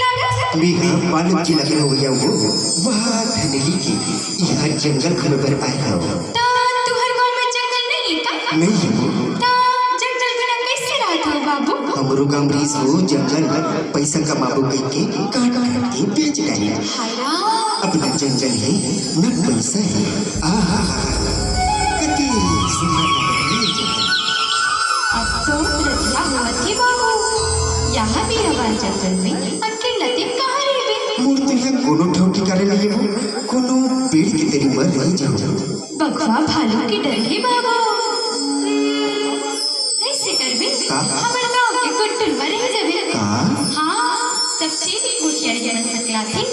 बालक जी लगे हो गया वो वहाँ धनेली के यहाँ जंगल खबर आया हो ता तुहर गांव में जंगल नहीं का नहीं हो ता जंगल बिना कैसे रहत हो बाबू हमरो गांव रीस हो जंगल पैसा का बाबू कह के काट काट के बेच डाली हायरा अपना जंगल है न पैसा है आहा कति सुंदर अब तो रतिया हुआ थी बाबू यहाँ भी हवा जंगल में अकेला ते कहाँ रहे मूर्ति है कोनो ठोकी करे नहीं हो कोनो पेड़ की तेरी मर रही जाओ बगवा भालू की डर है बाबू ऐसे करबे हमर गांव के कुटुल में रह जाबे का हां सब चीज कुटिया जन सकला थी